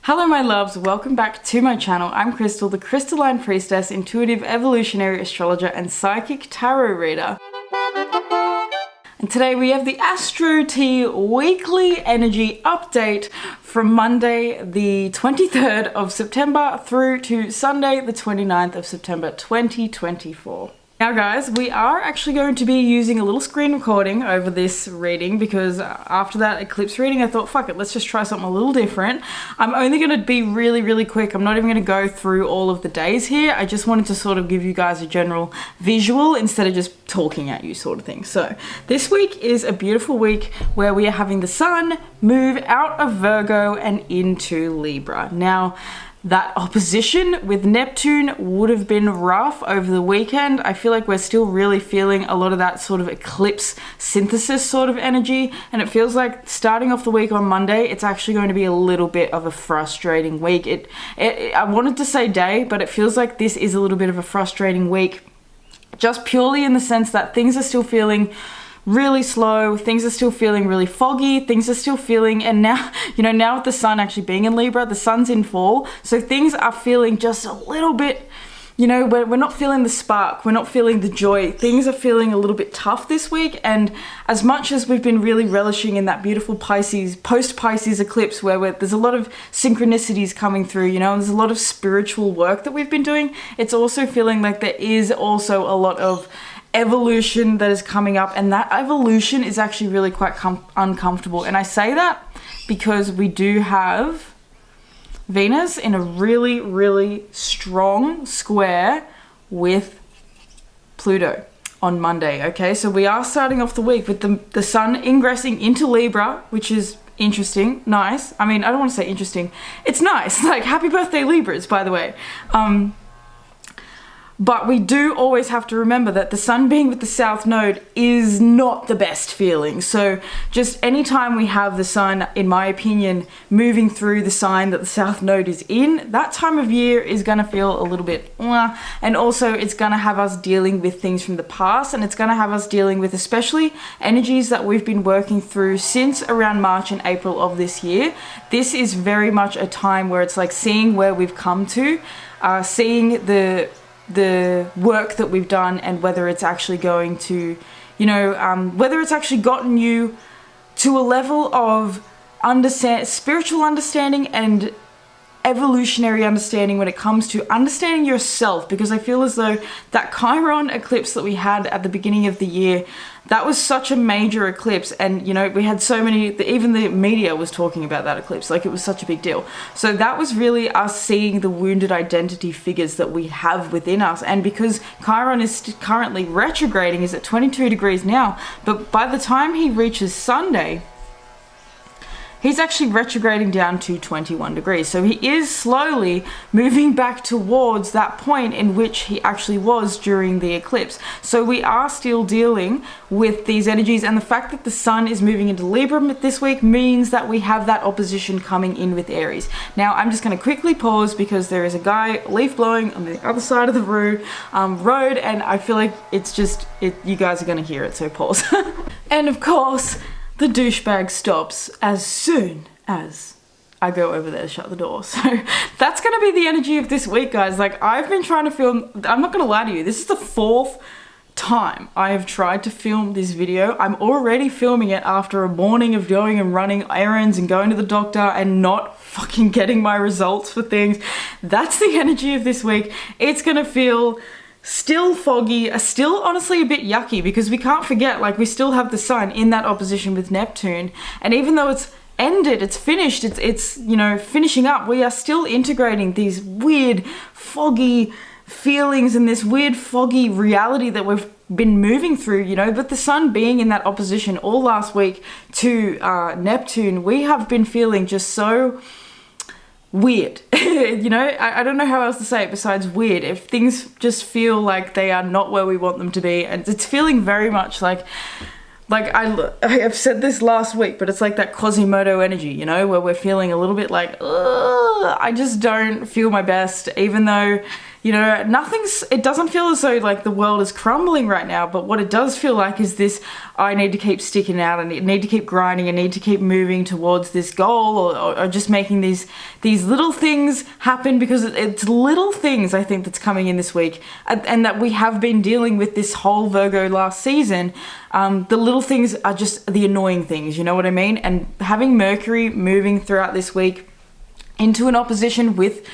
Hello my loves, welcome back to my channel. I'm Crystal, the Crystalline Priestess, intuitive evolutionary astrologer and psychic tarot reader. And today we have the Astro Tea weekly energy update from Monday the 23rd of September through to Sunday the 29th of September 2024. Now guys, we are actually going to be using a little screen recording over this reading because after that Eclipse reading I thought fuck it, let's just try something a little different. I'm only going to be really quick. I'm not even going to go through all of the days here. I just wanted to sort of give you guys a general visual instead of just talking at you sort of thing. So this week is a beautiful week where we are having the sun move out of Virgo and into Libra. Now that opposition with Neptune would have been rough over the weekend. I feel like we're still really feeling a lot of that sort of eclipse synthesis sort of energy, and it feels like starting off the week on Monday, it's actually going to be a little bit of a frustrating week. I wanted to say day, but it feels like this is a little bit of a frustrating week, just purely in the sense that things are still feeling really slow, things are still feeling really foggy, things are still feeling, and now, you know, now with the sun actually being in Libra, the sun's in fall, so things are feeling just a little bit, you know, we're not feeling the spark, we're not feeling the joy, things are feeling a little bit tough this week. And as much as we've been really relishing in that beautiful Pisces, post-Pisces eclipse where there's a lot of synchronicities coming through, you know, and there's a lot of spiritual work that we've been doing, it's also feeling like there is also a lot of evolution that is coming up, and that evolution is actually really quite uncomfortable. And I say that because we do have Venus in a really strong square with Pluto on Monday. Okay, so we are starting off the week with the sun ingressing into Libra, which is interesting, nice. I mean, I don't want to say interesting, it's nice, like happy birthday Libras, by the way. But we do always have to remember that the sun being with the south node is not the best feeling. So just anytime we have the sun, in my opinion, moving through the sign that the south node is in, that time of year is going to feel a little bit and also it's going to have us dealing with things from the past, and it's going to have us dealing with especially energies that we've been working through since around March and April of this year. This is very much a time where it's like seeing where we've come to, seeing the work that we've done, and whether it's actually going to, you know, whether it's actually gotten you to a level of spiritual understanding and evolutionary understanding when it comes to understanding yourself. Because I feel as though that Chiron eclipse that we had at the beginning of the year, that was such a major eclipse, and you know, we had so many, even the media was talking about that eclipse, like it was such a big deal. So that was really us seeing the wounded identity figures that we have within us. And because Chiron is currently retrograding, is at 22 degrees now, but by the time he reaches Sunday, he's actually retrograding down to 21 degrees. So he is slowly moving back towards that point in which he actually was during the eclipse. So we are still dealing with these energies, and the fact that the sun is moving into Libra this week means that we have that opposition coming in with Aries. Now I'm just going to quickly pause because there is a guy leaf blowing on the other side of the road, and I feel like it's just, you guys are going to hear it, so pause. And of course, the douchebag stops as soon as I go over there to shut the door. So that's going to be the energy of this week, guys. Like, I've been trying to film, I'm not going to lie to you, this is the 4th time I have tried to film this video. I'm already filming it after a morning of going and running errands and going to the doctor and not fucking getting my results for things. That's the energy of this week. It's going to feel still foggy, still honestly a bit yucky, because we can't forget, like, we still have the sun in that opposition with Neptune, and even though it's ended, it's finished, it's you know, finishing up, we are still integrating these weird foggy feelings and this weird foggy reality that we've been moving through, you know. But the sun being in that opposition all last week to Neptune, we have been feeling just so weird. You know, I don't know how else to say it besides weird. If things just feel like they are not where we want them to be, and it's feeling very much like I have said this last week, but it's like that Quasimodo energy, you know, where we're feeling a little bit like, I just don't feel my best, even though, you know, it doesn't feel as though like the world is crumbling right now, but what it does feel like is this, I need to keep sticking out, I need to keep grinding, I need to keep moving towards this goal, or just making these little things happen, because it's little things, I think, that's coming in this week, and that we have been dealing with this whole Virgo last season. The little things are just the annoying things, you know what I mean? And having Mercury moving throughout this week into an opposition with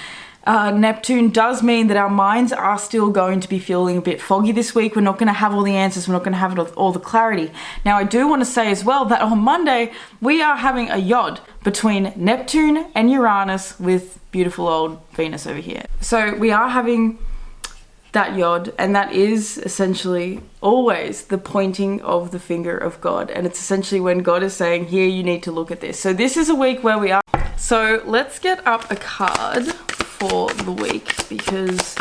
Neptune does mean that our minds are still going to be feeling a bit foggy this week. We're not going to have all the answers. We're not going to have all the clarity. Now, I do want to say as well that on Monday, we are having a yod between Neptune and Uranus with beautiful old Venus over here. So we are having that yod, and that is essentially always the pointing of the finger of God. And it's essentially when God is saying, here, you need to look at this. So this is a week where we are. So let's get up a card for the week, because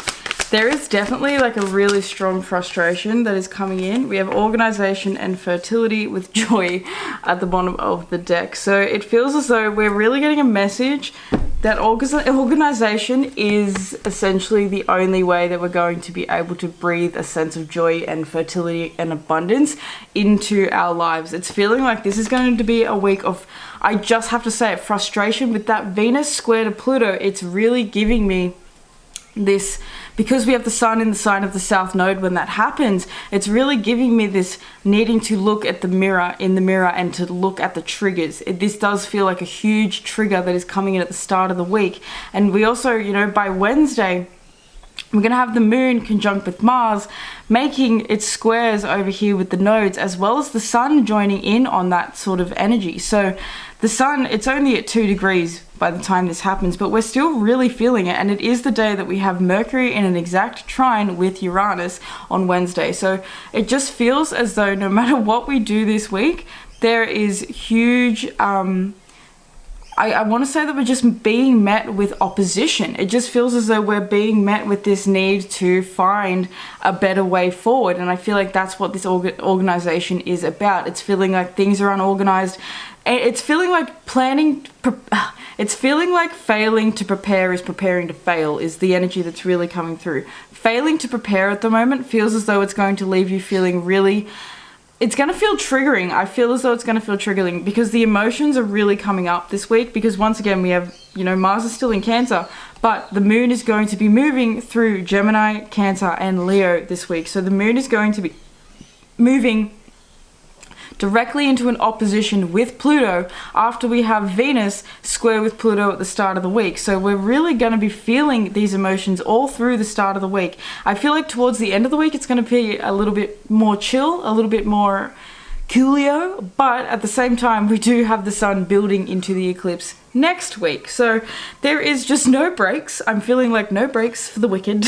there is definitely like a really strong frustration that is coming in. We have organization and fertility with joy at the bottom of the deck. So it feels as though we're really getting a message that organization is essentially the only way that we're going to be able to breathe a sense of joy and fertility and abundance into our lives. It's feeling like this is going to be a week of, I just have to say it, frustration with that Venus square to Pluto. It's really giving me this, because we have the sun in the sign of the South Node when that happens, it's really giving me this needing to look at the mirror, and to look at the triggers. This does feel like a huge trigger that is coming in at the start of the week. And we also, you know, by Wednesday, we're going to have the moon conjunct with Mars, making its squares over here with the nodes, as well as the sun joining in on that sort of energy. So the sun, it's only at 2 degrees by the time this happens, but we're still really feeling it. And it is the day that we have Mercury in an exact trine with Uranus on Wednesday. So it just feels as though no matter what we do this week, there is huge, I want to say that we're just being met with opposition. It just feels as though we're being met with this need to find a better way forward. And I feel like that's what this organization is about. It's feeling like things are unorganized. It's feeling like it's feeling like failing to prepare is preparing to fail is the energy that's really coming through. Failing to prepare at the moment feels as though it's going to leave you feeling really, it's going to feel triggering. I feel as though it's going to feel triggering because the emotions are really coming up this week, because once again, we have, you know, Mars is still in Cancer, but the moon is going to be moving through Gemini, Cancer, and Leo this week. So the moon is going to be moving directly into an opposition with Pluto after we have Venus square with Pluto at the start of the week. So we're really going to be feeling these emotions all through the start of the week. I feel like towards the end of the week, it's going to be a little bit more chill, a little bit more coolio, but at the same time, we do have the sun building into the eclipse next week. So there is just no breaks. I'm feeling like no breaks for the wicked,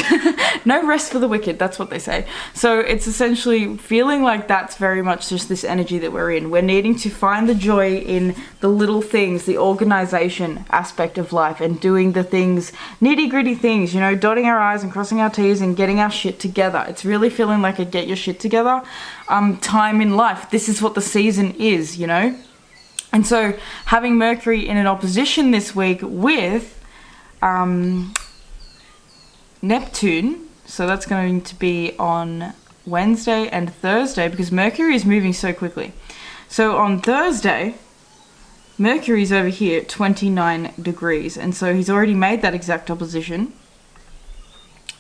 no rest for the wicked. That's what they say. So it's essentially feeling like that's very much just this energy that we're in. We're needing to find the joy in the little things, the organization aspect of life, and doing the things, nitty gritty things, you know, dotting our I's and crossing our T's and getting our shit together. It's really feeling like a get your shit together time in life. This is what the season is, you know? And so having Mercury in an opposition this week with Neptune, so that's going to be on Wednesday and Thursday, because Mercury is moving so quickly. So on Thursday, Mercury's over here at 29 degrees, and so he's already made that exact opposition.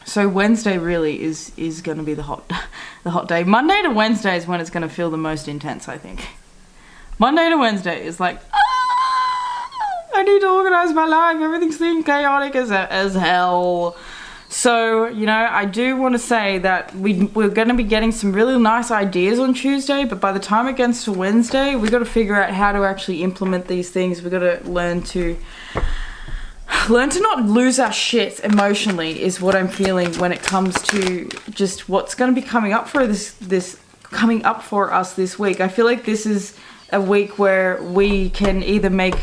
So Wednesday really is going to be the hot day. Monday to Wednesday is when it's going to feel the most intense, I think. Monday to Wednesday is like, I need to organize my life. Everything's being chaotic as hell. So, you know, I do want to say that we're going to be getting some really nice ideas on Tuesday, but by the time it gets to Wednesday, we've got to figure out how to actually implement these things. We've got to learn to not lose our shit emotionally is what I'm feeling when it comes to just what's going to be coming up for coming up for us this week. I feel like this is a week where we can either make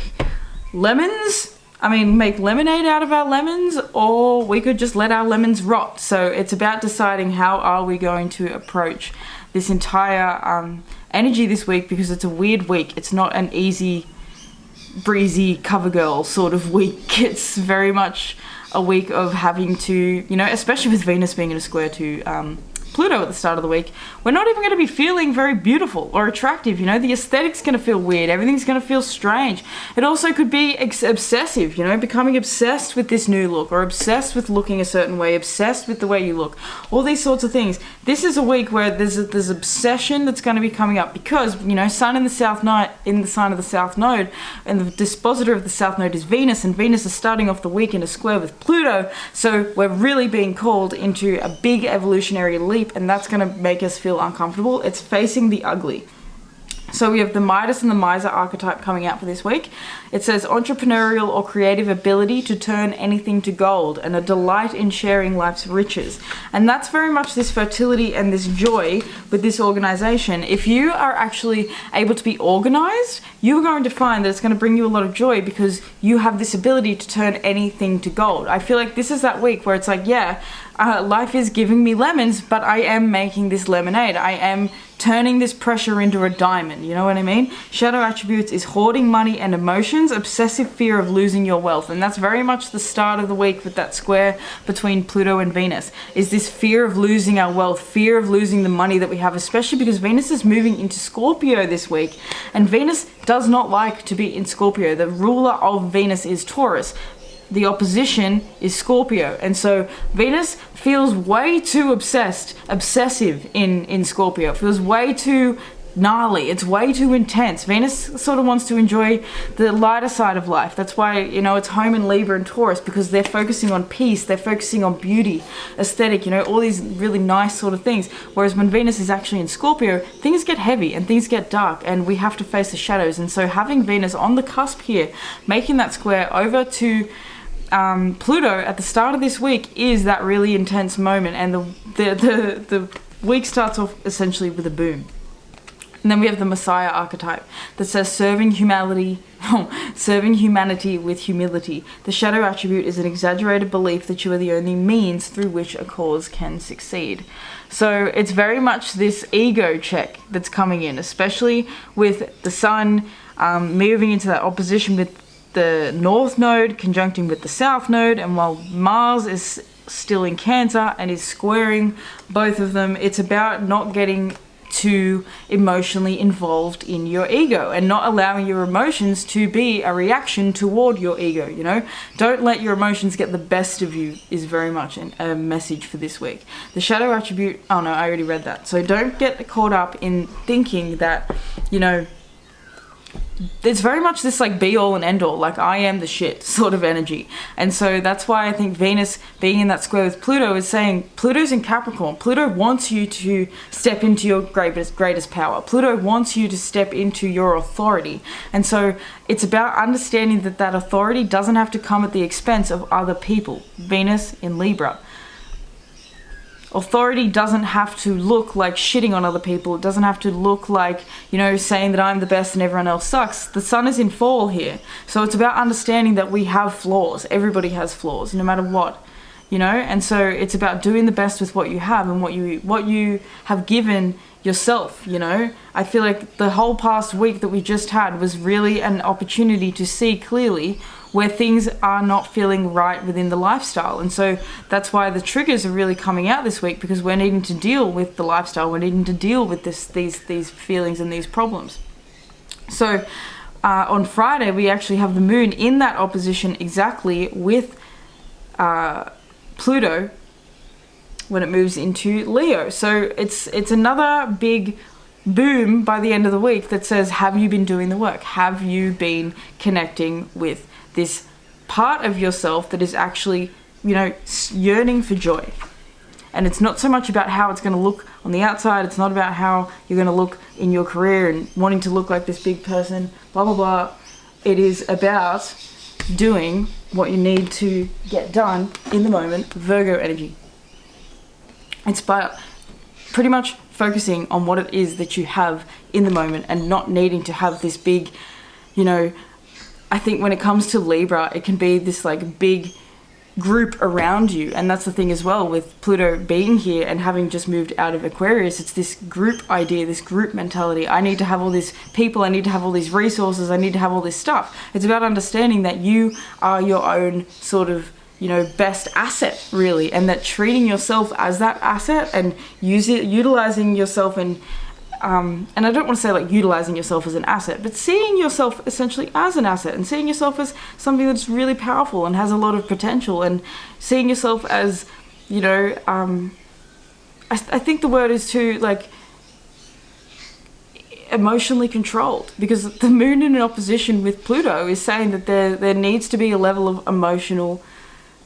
lemonade out of our lemons, or we could just let our lemons rot. So it's about deciding how are we going to approach this entire energy this week, because it's a weird week. It's not an easy breezy cover girl sort of week. It's very much a week of having to, you know, especially with Venus being in a square to Pluto at the start of the week, we're not even going to be feeling very beautiful or attractive. You know, the aesthetic's going to feel weird. Everything's going to feel strange. It also could be obsessive, you know, becoming obsessed with this new look, or obsessed with looking a certain way, obsessed with the way you look, all these sorts of things. This is a week where there's obsession that's going to be coming up because, you know, Sun in the South Node, in the sign of the South Node, and the dispositor of the South Node is Venus, and Venus is starting off the week in a square with Pluto, so we're really being called into a big evolutionary leap, and that's going to make us feel uncomfortable. It's facing the ugly. So we have the Midas and the Miser archetype coming out for this week. It says entrepreneurial or creative ability to turn anything to gold and a delight in sharing life's riches. And that's very much this fertility and this joy with this organization. If you are actually able to be organized, you're going to find that it's going to bring you a lot of joy because you have this ability to turn anything to gold. I feel like this is that week where it's like, yeah, life is giving me lemons, but I am making this lemonade. I am turning this pressure into a diamond, you know what I mean? Shadow attributes is hoarding money and emotions, obsessive fear of losing your wealth, and that's very much the start of the week with that square between Pluto and Venus, is this fear of losing our wealth, fear of losing the money that we have, especially because Venus is moving into Scorpio this week, and Venus does not like to be in Scorpio. The ruler of Venus is Taurus. The opposition is Scorpio, and so Venus feels way too obsessive in Scorpio. It feels way too gnarly. It's way too intense. Venus sort of wants to enjoy the lighter side of life. That's why, you know, it's home in Libra and Taurus, because they're focusing on peace, they're focusing on beauty, aesthetic, you know, all these really nice sort of things. Whereas when Venus is actually in Scorpio, things get heavy and things get dark and we have to face the shadows. And so having Venus on the cusp here, making that square over to Pluto at the start of this week is that really intense moment, and the week starts off essentially with a boom. And then we have the Messiah archetype that says serving humanity with humility. The shadow attribute is an exaggerated belief that you are the only means through which a cause can succeed. So it's very much this ego check that's coming in, especially with the Sun moving into that opposition with the North Node conjuncting with the South Node, and while Mars is still in Cancer and is squaring both of them, it's about not getting too emotionally involved in your ego and not allowing your emotions to be a reaction toward your ego, you know? Don't let your emotions get the best of you is very much a message for this week. The shadow attribute, oh no, I already read that. So don't get caught up in thinking that, you know, it's very much this like be all and end all, like I am the shit sort of energy. And so that's why I think Venus being in that square with Pluto is saying Pluto's in Capricorn. Pluto wants you to step into your greatest power. Pluto wants you to step into your authority. And so it's about understanding that that authority doesn't have to come at the expense of other people. Venus in Libra. Authority doesn't have to look like shitting on other people. It doesn't have to look like, you know, saying that I'm the best and everyone else sucks. The Sun is in fall here. So it's about understanding that we have flaws. Everybody has flaws, no matter what, you know? And so it's about doing the best with what you have and what you have given yourself, you know? I feel like the whole past week that we just had was really an opportunity to see clearly where things are not feeling right within the lifestyle. And so that's why the triggers are really coming out this week, because we're needing to deal with the lifestyle. We're needing to deal with these feelings and these problems. So on Friday, we actually have the moon in that opposition exactly with Pluto when it moves into Leo. So it's another big boom by the end of the week that says, have you been doing the work? Have you been connecting with this part of yourself that is actually, you know, yearning for joy? And it's not so much about how it's going to look on the outside. It's not about how you're going to look in your career and wanting to look like this big person, blah, blah, blah. It is about doing what you need to get done in the moment, Virgo energy. It's about pretty much focusing on what it is that you have in the moment and not needing to have this big, you know, I think when it comes to Libra, it can be this like big group around you. And that's the thing as well with Pluto being here and having just moved out of Aquarius. It's this group idea, this group mentality. I need to have all these people, I need to have all these resources, I need to have all this stuff. It's about understanding that you are your own sort of, you know, best asset, really, and that treating yourself as that asset and utilizing yourself and I don't want to say like utilizing yourself as an asset, but seeing yourself essentially as an asset and seeing yourself as something that's really powerful and has a lot of potential, and seeing yourself as, you know, I think the word is to like emotionally controlled, because the moon in opposition with Pluto is saying that there needs to be a level of emotional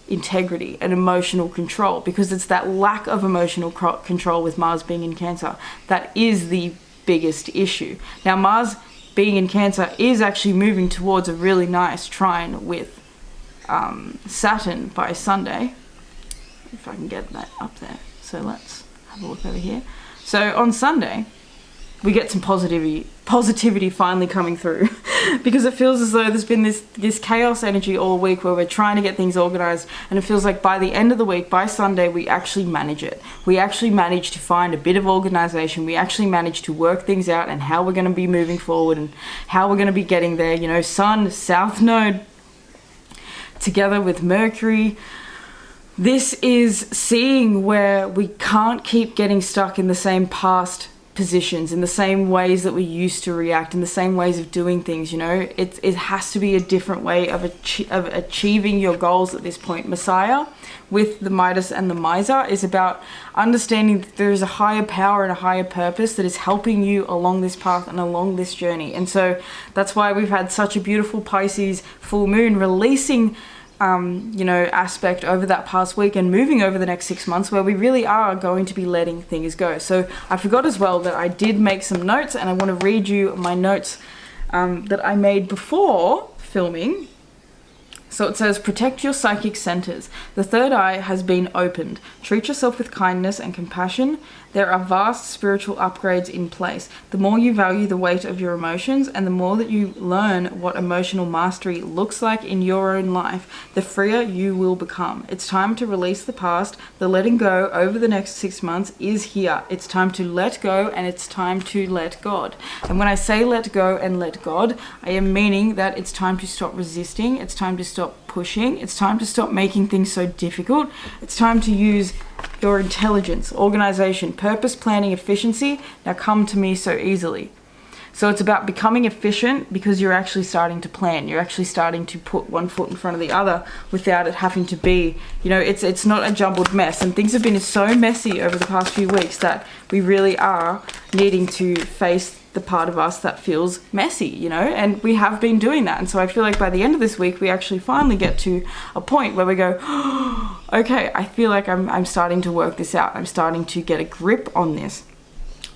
integrity and emotional control, because it's that lack of emotional control with Mars being in Cancer that is the biggest issue. Now, Mars being in Cancer is actually moving towards a really nice trine with Saturn by Sunday, if I can get that up there. So let's have a look over here. So on Sunday we get some positivity finally coming through because it feels as though there's been this chaos energy all week where we're trying to get things organized, and it feels like by the end of the week, by Sunday, we actually manage it. We actually manage to find a bit of organization. We actually manage to work things out and how we're going to be moving forward and how we're going to be getting there. You know, Sun, South Node together with Mercury. This is seeing where we can't keep getting stuck in the same past positions, in the same ways that we used to react, in the same ways of doing things. You know, it has to be a different way of achieving your goals at this point. Messiah with the Midas and the Miser is about understanding that there is a higher power and a higher purpose that is helping you along this path and along this journey. And so that's why we've had such a beautiful Pisces full moon releasing you know, aspect over that past week and moving over the next 6 months, where we really are going to be letting things go. So I forgot as well that I did make some notes, and I want to read you my notes that I made before filming. So it says, protect your psychic centers. The third eye has been opened. Treat yourself with kindness and compassion. There are vast spiritual upgrades in place. The more you value the weight of your emotions and the more that you learn what emotional mastery looks like in your own life, the freer you will become. It's time to release the past. The letting go over the next 6 months is here. It's time to let go, and it's time to let God. And when I say let go and let God, I am meaning that it's time to stop resisting. It's time to stop pushing. It's time to stop making things so difficult. It's time to use your intelligence, organization, purpose, planning, efficiency. Now come to me so easily. So it's about becoming efficient because you're actually starting to plan. You're actually starting to put one foot in front of the other without it having to be, you know, it's not a jumbled mess. And things have been so messy over the past few weeks that we really are needing to face the part of us that feels messy, you know, and we have been doing that. And so I feel like by the end of this week, we actually finally get to a point where we go, oh, okay, I feel like I'm starting to work this out. I'm starting to get a grip on this.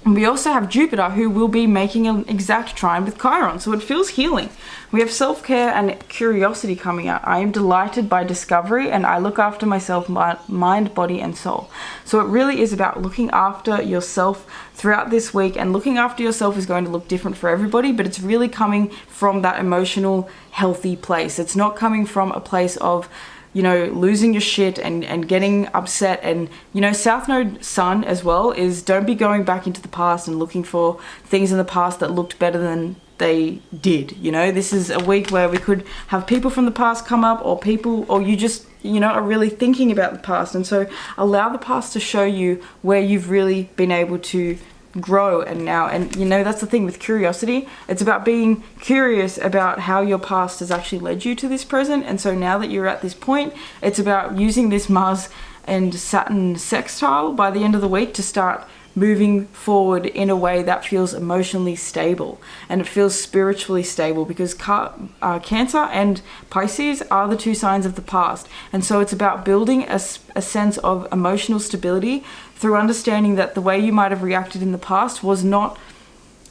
And we also have Jupiter, who will be making an exact trine with Chiron, so it feels healing. We have self-care and curiosity coming out. I am delighted by discovery, and I look after myself, mind, body, and soul. So it really is about looking after yourself throughout this week, and looking after yourself is going to look different for everybody, but it's really coming from that emotional, healthy place. It's not coming from a place of, you know, losing your shit and getting upset. And, you know, South Node Sun as well is, don't be going back into the past and looking for things in the past that looked better than they did. You know, this is a week where we could have people from the past come up, or people, or you just, you know, are really thinking about the past. And so allow the past to show you where you've really been able to grow. And you know, that's the thing with curiosity. It's about being curious about how your past has actually led you to this present. And so now that you're at this point, it's about using this Mars and Saturn sextile by the end of the week to start moving forward in a way that feels emotionally stable and it feels spiritually stable, because Cancer and Pisces are the two signs of the past. And so it's about building a sense of emotional stability through understanding that the way you might have reacted in the past was not,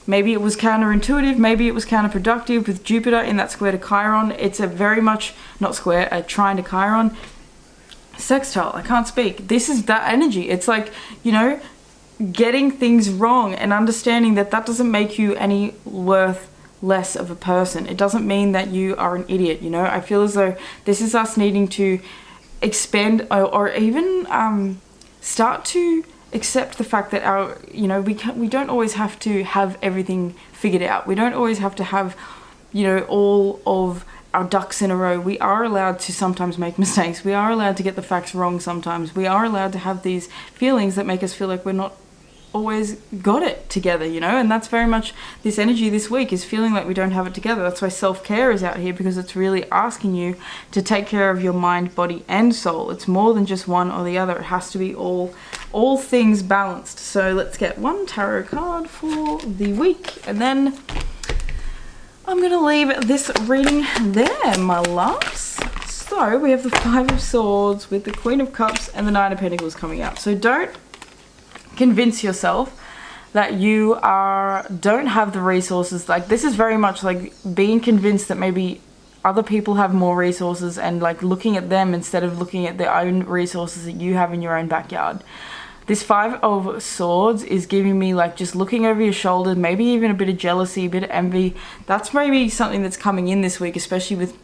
maybe it was counterintuitive, maybe it was counterproductive. With Jupiter in that square to Chiron, it's a very much, not square, a trine to Chiron, sextile, I can't speak. This is that energy. It's like, you know, getting things wrong and understanding that that doesn't make you any worth less of a person. It doesn't mean that you are an idiot, you know. I feel as though this is us needing to expand or even start to accept the fact that we don't always have to have everything figured out. We don't always have to have, all of our ducks in a row. We are allowed to sometimes make mistakes. We are allowed to get the facts wrong sometimes. We are allowed to have these feelings that make us feel like we're not always got it together, and that's very much this energy this week, is feeling like we don't have it together. That's why self-care is out here, because it's really asking you to take care of your mind, body, and soul. It's more than just one or the other. It has to be all things balanced. So let's get one tarot card for the week, and then I'm gonna leave this reading there, my loves. So we have the Five of Swords with the Queen of Cups and the Nine of Pentacles coming out. So don't convince yourself that you don't have the resources. Like, this is very much like being convinced that maybe other people have more resources, and like looking at them instead of looking at their own resources that you have in your own backyard. This Five of Swords is giving me like just looking over your shoulder, maybe even a bit of jealousy, a bit of envy. That's maybe something that's coming in this week, especially with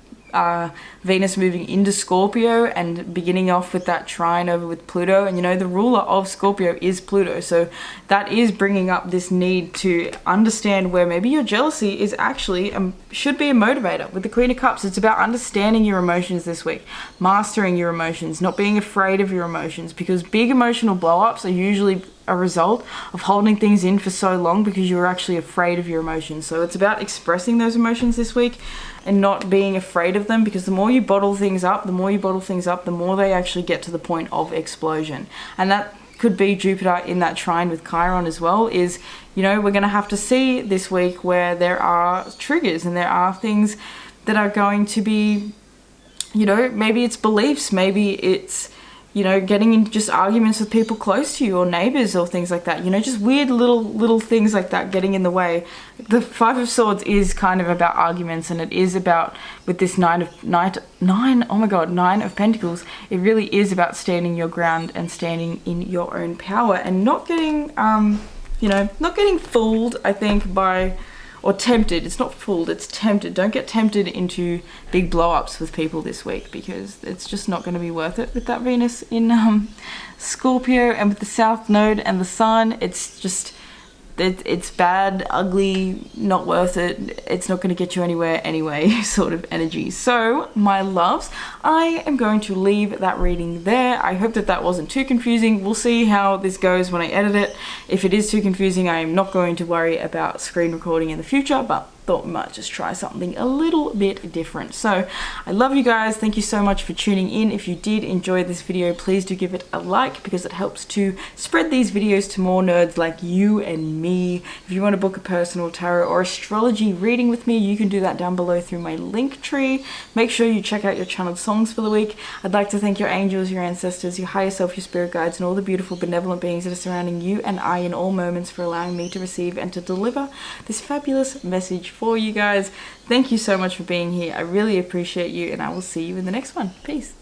Venus moving into Scorpio and beginning off with that trine over with Pluto. And the ruler of Scorpio is Pluto, so that is bringing up this need to understand where maybe your jealousy is actually should be a motivator. With the Queen of Cups, it's about understanding your emotions this week, mastering your emotions, not being afraid of your emotions, because big emotional blow-ups are usually a result of holding things in for so long because you're actually afraid of your emotions. So it's about expressing those emotions this week and not being afraid of them, because the more you bottle things up, the more they actually get to the point of explosion. And that could be Jupiter in that trine with Chiron as well. Is, we're going to have to see this week where there are triggers and there are things that are going to be, maybe it's beliefs, maybe it's getting into just arguments with people close to you or neighbors or things like that, just weird little things like that getting in the way. The Five of Swords is kind of about arguments, and it is about, with this Nine of Pentacles, it really is about standing your ground and standing in your own power and not getting, not getting fooled, I think, by, or tempted. It's not fooled, it's tempted. Don't get tempted into big blow-ups with people this week, because it's just not going to be worth it with that Venus in Scorpio, and with the South Node and the Sun. It's just, it's bad, ugly, not worth it. It's not going to get you anywhere anyway, sort of energy. So, my loves, I am going to leave that reading there. I hope that wasn't too confusing. We'll see how this goes when I edit it. If it is too confusing, I am not going to worry about screen recording in the future, but thought we might just try something a little bit different. So I love you guys. Thank you so much for tuning in. If you did enjoy this video, please do give it a like, because it helps to spread these videos to more nerds like you and me. If you want to book a personal tarot or astrology reading with me, you can do that down below through my link tree. Make sure you check out your channeled songs for the week. I'd like to thank your angels, your ancestors, your higher self, your spirit guides, and all the beautiful benevolent beings that are surrounding you and I in all moments, for allowing me to receive and to deliver this fabulous message for you guys. Thank you so much for being here. I really appreciate you, and I will see you in the next one. Peace.